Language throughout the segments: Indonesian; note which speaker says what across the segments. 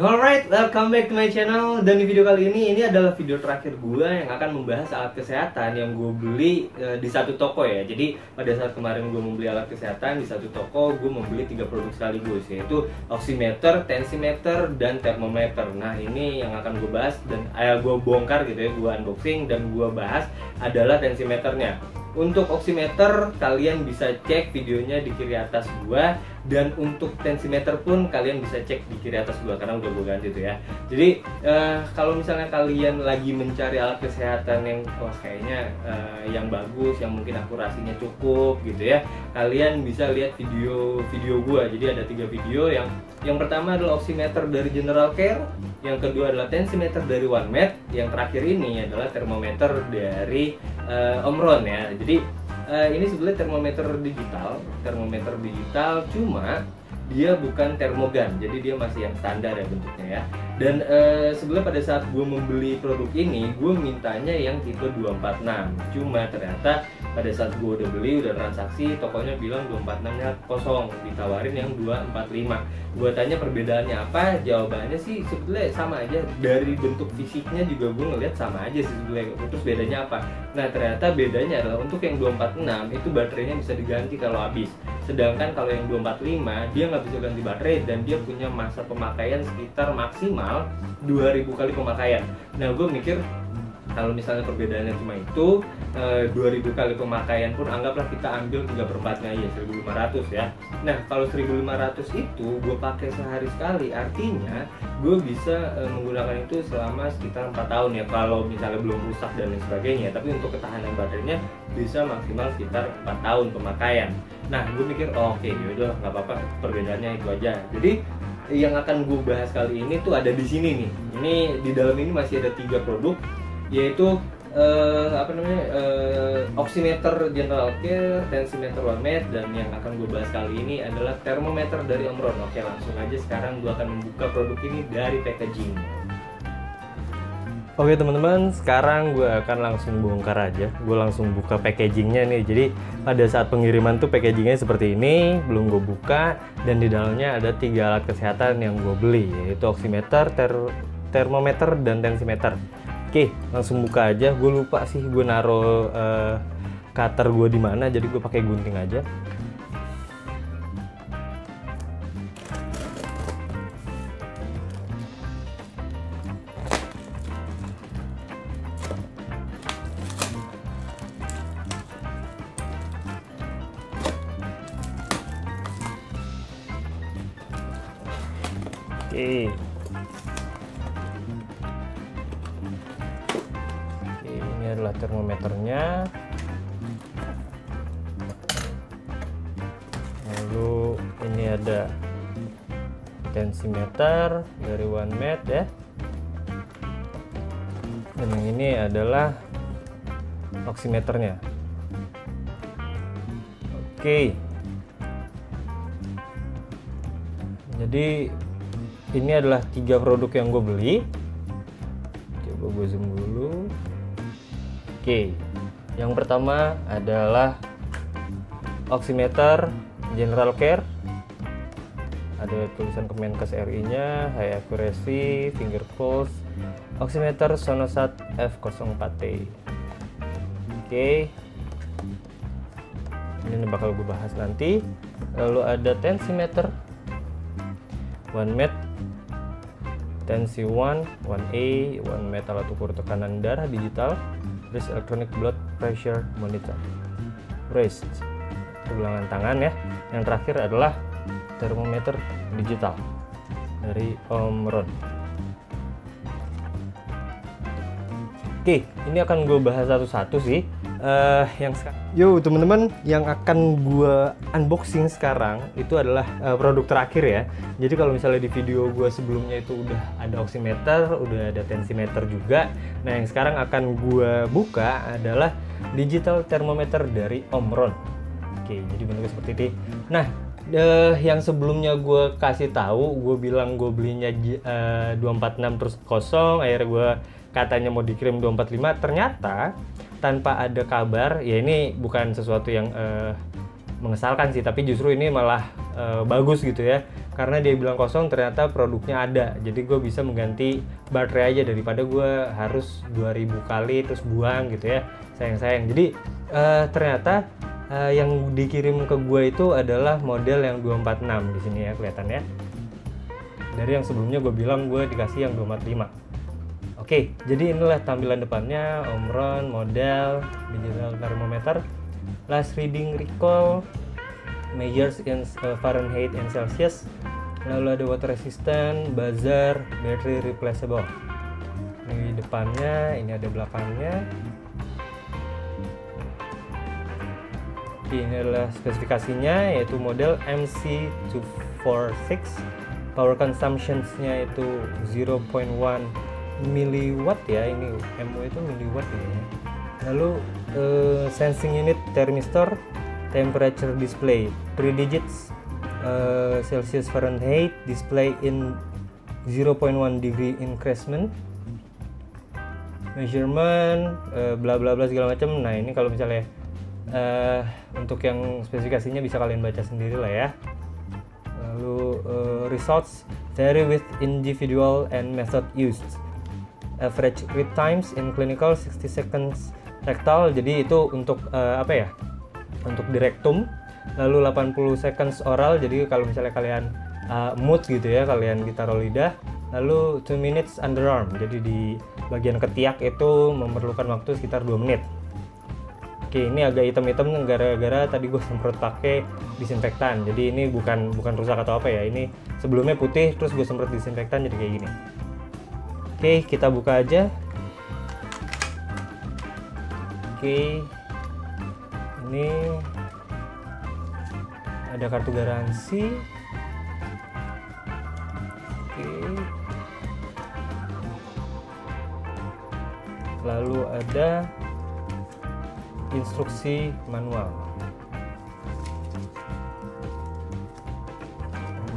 Speaker 1: Alright, welcome back to my channel. Dan di video kali ini adalah video terakhir gue yang akan membahas alat kesehatan yang gue beli di satu toko ya. Jadi pada saat kemarin gue membeli alat kesehatan di satu toko, gue membeli 3 produk sekaligus, yaitu oximeter, tensimeter, dan thermometer. Nah ini yang akan gue bahas dan gue bongkar gitu ya, gue unboxing dan gue bahas adalah tensimeternya. Untuk oximeter kalian bisa cek videonya di kiri atas gua, dan untuk tensimeter pun kalian bisa cek di kiri atas gua karena udah gua ganti tuh ya. Jadi kalau misalnya kalian lagi mencari alat kesehatan yang kayaknya yang bagus, yang mungkin akurasinya cukup gitu ya, kalian bisa lihat video gua. Jadi ada 3 video. Yang pertama adalah oximeter dari General Care, yang kedua adalah tensimeter dari OneMed, yang terakhir ini adalah termometer dari Omron ya. Jadi ini sebenarnya termometer digital, cuma dia bukan termogan, jadi dia masih yang standar ya bentuknya ya. Dan sebenarnya pada saat gue membeli produk ini, gue mintanya yang tipe 246. Cuma ternyata pada saat gue udah beli, udah transaksi, tokonya bilang 246-nya kosong, ditawarin yang 245. Gue tanya perbedaannya apa, jawabannya sih sebenarnya sama aja. Dari bentuk fisiknya juga gue ngeliat sama aja sih sebenarnya. Terus bedanya apa? Nah ternyata bedanya adalah untuk yang 246 itu baterainya bisa diganti kalau habis. Sedangkan kalau yang 245 dia nggak bisa ganti baterai dan dia punya masa pemakaian sekitar maksimal 2000 kali pemakaian. Nah gue mikir kalau misalnya perbedaannya cuma itu 2000 kali pemakaian pun anggaplah kita ambil 3/4-nya aja 1500 ya. Nah kalau 1500 itu gue pakai sehari sekali, artinya gue bisa menggunakan itu selama sekitar 4 tahun ya kalau misalnya belum rusak dan lain sebagainya. Tapi untuk ketahanan baterainya bisa maksimal sekitar 4 tahun pemakaian. Nah gue mikir oke, yaudah nggak apa-apa, perbedaannya itu aja. Jadi yang akan gue bahas kali ini tuh ada di sini nih. Ini di dalam ini masih ada 3 produk, yaitu oximeter General Care, tensimeter OneMed, dan yang akan gue bahas kali ini adalah termometer dari Omron. Oke, langsung aja sekarang gue akan membuka produk ini dari packaging. Oke teman-teman, sekarang gue akan langsung bongkar aja. Gue langsung buka packagingnya nih. Jadi pada saat pengiriman tuh packagingnya seperti ini, belum gue buka, dan di dalamnya ada 3 alat kesehatan yang gue beli, yaitu oximeter, termometer, dan tensimeter. Oke, langsung buka aja. Gue lupa sih gue naruh cutter gue di mana, jadi gue pakai gunting aja. Oke. Ini adalah termometernya. Lalu ini ada tensimeter dari OneMed ya. Dan yang ini adalah oximeternya. Oke. Jadi ini adalah 3 produk yang gue beli. Coba gue zoom dulu. Oke, yang pertama adalah oximeter General Care. Ada tulisan Kemenkes RI-nya, high accuracy, finger pulse, oximeter Sonosat F04T. Oke, ini bakal gue bahas nanti. Lalu ada tensimeter OneMed, Tensi 1, 1A, OneMed alat ukur tekanan darah digital, Wrist electronic blood pressure monitor, wrist pergelangan tangan ya. Yang terakhir adalah termometer digital dari Omron. Oke, ini akan gue bahas satu-satu sih. Yo teman-teman, yang akan gue unboxing sekarang itu adalah produk terakhir ya. Jadi kalau misalnya di video gue sebelumnya itu udah ada oximeter, udah ada tensimeter juga. Nah yang sekarang akan gue buka adalah digital thermometer dari Omron. Oke, jadi bentuknya seperti ini. Nah yang sebelumnya gue kasih tahu, gue bilang gue belinya 246 terus kosong, akhirnya gue katanya mau dikirim 245, ternyata tanpa ada kabar. Ya ini bukan sesuatu yang mengesalkan sih, tapi justru ini malah bagus gitu ya, karena dia bilang kosong ternyata produknya ada, jadi gue bisa mengganti baterai aja daripada gue harus 2000 kali terus buang gitu ya, sayang. Jadi ternyata yang dikirim ke gue itu adalah model yang 246 di sini ya, kelihatan ya, dari yang sebelumnya gue bilang gue dikasih yang 245. Oke, jadi inilah tampilan depannya, Omron model digital thermometer, last reading recall, measures in Fahrenheit and Celsius, lalu ada water resistant, buzzer, battery replaceable. Ini depannya, ini ada belakangnya. Oke, ini adalah spesifikasinya, yaitu model MC246. Power consumption-nya itu 0.1 miliwatt ya, ini MW itu miliwatt ya. Lalu sensing unit thermistor, temperature display 3 digits, Celsius Fahrenheit, display in 0.1 degree increment, measurement, bla bla bla segala macam. Nah ini kalau misalnya untuk yang spesifikasinya bisa kalian baca sendiri lah ya. Lalu results vary with individual and method used. Average read times in clinical 60 seconds rectal, jadi itu untuk apa ya, untuk direktum. Lalu 80 seconds oral, jadi kalau misalnya kalian mood gitu ya, kalian ditaruh lidah. Lalu 2 minutes underarm, jadi di bagian ketiak itu memerlukan waktu sekitar 2 menit. Oke, ini agak hitam-hitam gara-gara tadi gue semprot pakai disinfektan, jadi ini bukan rusak atau apa ya, ini sebelumnya putih terus gue semprot disinfektan jadi kayak gini. Oke, kita buka aja. Oke, ini ada kartu garansi. Oke, lalu ada instruksi manual.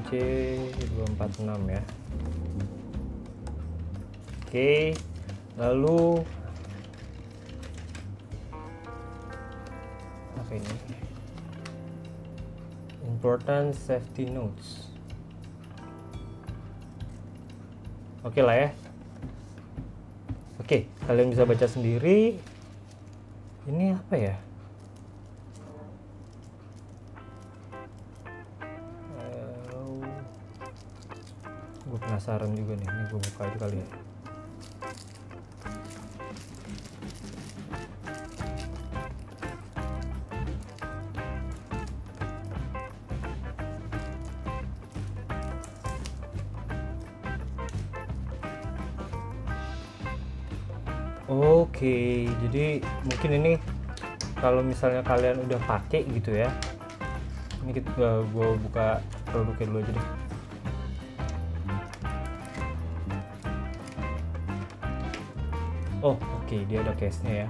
Speaker 1: MC246 ya. Oke, lalu apa ini? Important safety notes. Oke lah ya. Oke, kalian bisa baca sendiri. Ini apa ya? Gue penasaran juga nih. Ini gue buka aja kali ya. Oke, jadi mungkin ini kalau misalnya kalian udah pakai gitu ya, ini kita gue buka produknya dulu aja deh. Oh oke, dia ada case-nya ya,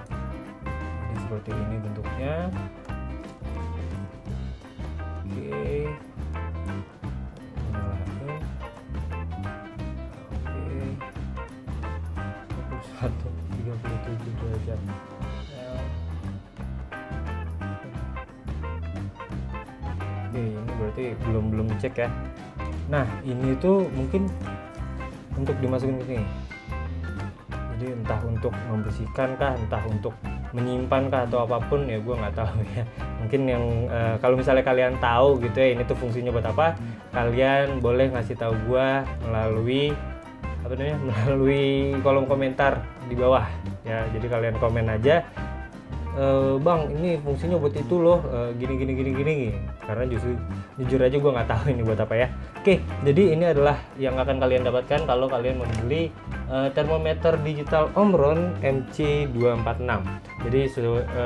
Speaker 1: ini seperti ini bentuknya. Oke, nyalain. Oke, 37 derajat. Oke, ini berarti belum dicek ya. Nah, ini tuh mungkin untuk dimasukin ke sini. Jadi entah untuk membersihkan kah, entah untuk menyimpan kah atau apapun ya, gue nggak tahu ya. Mungkin yang kalau misalnya kalian tahu gitu ya, ini tuh fungsinya buat apa, kalian boleh ngasih tahu gue melalui melalui kolom komentar di bawah ya. Jadi kalian komen aja, bang ini fungsinya buat itu loh, gini, karena jujur aja gue nggak tahu ini buat apa ya. Oke, jadi ini adalah yang akan kalian dapatkan kalau kalian membeli termometer digital Omron MC246. Jadi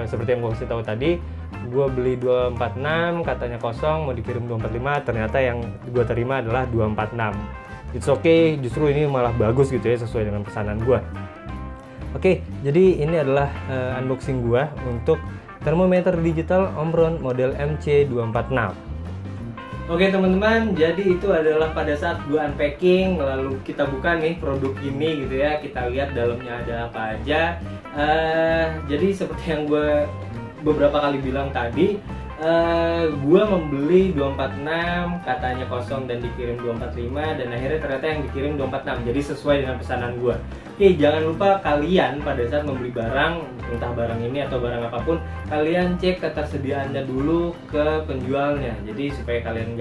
Speaker 1: seperti yang gue kasih tahu tadi, gue beli 246, katanya kosong, mau dikirim 245, ternyata yang gue terima adalah 246. It's okay, justru ini malah bagus gitu ya, sesuai dengan pesanan gue. Oke, jadi ini adalah unboxing gue untuk termometer digital Omron model MC246. Oke teman-teman, jadi itu adalah pada saat gue unpacking, lalu kita buka nih produk ini gitu ya, kita lihat dalamnya ada apa aja. Jadi seperti yang gue beberapa kali bilang tadi, Gua membeli 246, katanya kosong dan dikirim 245, dan akhirnya ternyata yang dikirim 246, jadi sesuai dengan pesanan gua. Oke, jangan lupa kalian pada saat membeli barang, entah barang ini atau barang apapun, kalian cek ketersediaannya dulu ke penjualnya. Jadi supaya kalian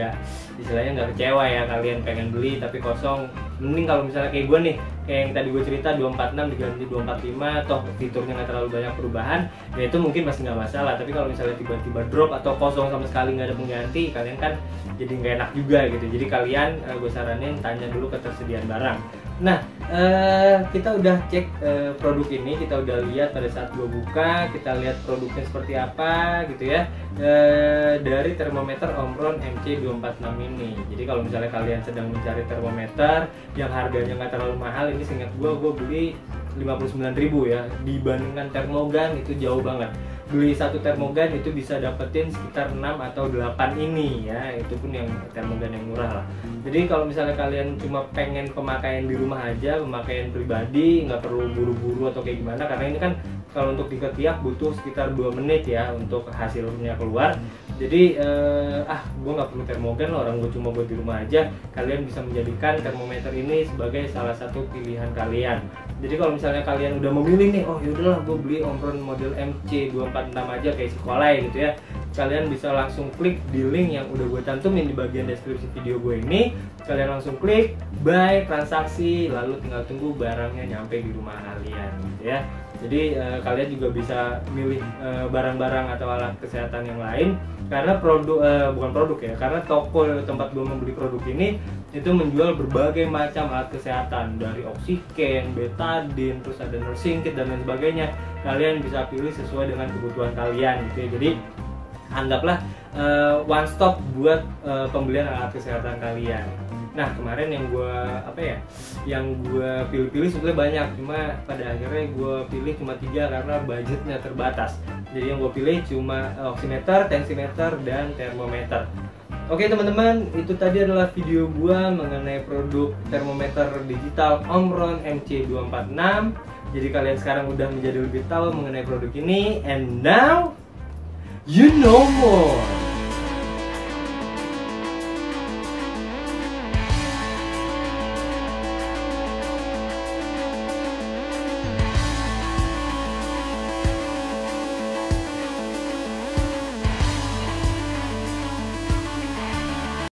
Speaker 1: istilahnya nggak kecewa ya, kalian pengen beli tapi kosong. Mending kalau misalnya kayak gue nih, kayak yang tadi gue cerita 246 diganti 245, toh fiturnya nggak terlalu banyak perubahan, ya itu mungkin masih nggak masalah. Tapi kalau misalnya tiba-tiba drop atau kosong sama sekali nggak ada pengganti, kalian kan jadi nggak enak juga gitu. Jadi kalian, gue saranin tanya dulu ketersediaan barang. Nah, kita udah cek produk ini, kita udah lihat pada saat gue buka, kita lihat produknya seperti apa gitu ya, dari termometer Omron MC246 ini. Jadi kalau misalnya kalian sedang mencari termometer yang harganya nggak terlalu mahal, ini seingat gue beli 59.000 ya, dibandingkan Thermogan itu jauh banget. Beli satu Thermogan itu bisa dapetin sekitar 6 atau 8 ini ya, itu pun yang Thermogan yang murah lah. Jadi kalau misalnya kalian cuma pengen pemakaian di rumah aja, pemakaian pribadi, nggak perlu buru-buru atau kayak gimana, karena ini kan kalau untuk diketiak butuh sekitar 2 menit ya untuk hasilnya keluar. Jadi gue nggak perlu Thermogan lah, orang gue cuma buat di rumah aja. Kalian bisa menjadikan termometer ini sebagai salah satu pilihan kalian. Jadi kalau misalnya kalian udah memilih nih, oh yaudahlah gue beli Omron model MC246 aja kayak Sekolai gitu ya, kalian bisa langsung klik di link yang udah gue cantumin di bagian deskripsi video gue ini. Kalian langsung klik buy, transaksi, lalu tinggal tunggu barangnya nyampe di rumah kalian gitu ya. Jadi kalian juga bisa milih barang-barang atau alat kesehatan yang lain, karena bukan produk ya, karena toko tempat gue membeli produk ini itu menjual berbagai macam alat kesehatan, dari oksigen, betadine, terus ada nursing kit dan lain sebagainya. Kalian bisa pilih sesuai dengan kebutuhan kalian gitu ya. Jadi anggaplah one stop buat pembelian alat kesehatan kalian. Nah, kemarin yang gue pilih-pilih sebenarnya banyak, cuma pada akhirnya gue pilih cuma 3 karena budgetnya terbatas. Jadi yang gue pilih cuma oximeter, tensimeter, dan termometer. Oke teman-teman, itu tadi adalah video gue mengenai produk termometer digital Omron MC246. Jadi kalian sekarang udah menjadi lebih tahu mengenai produk ini, and now you know more.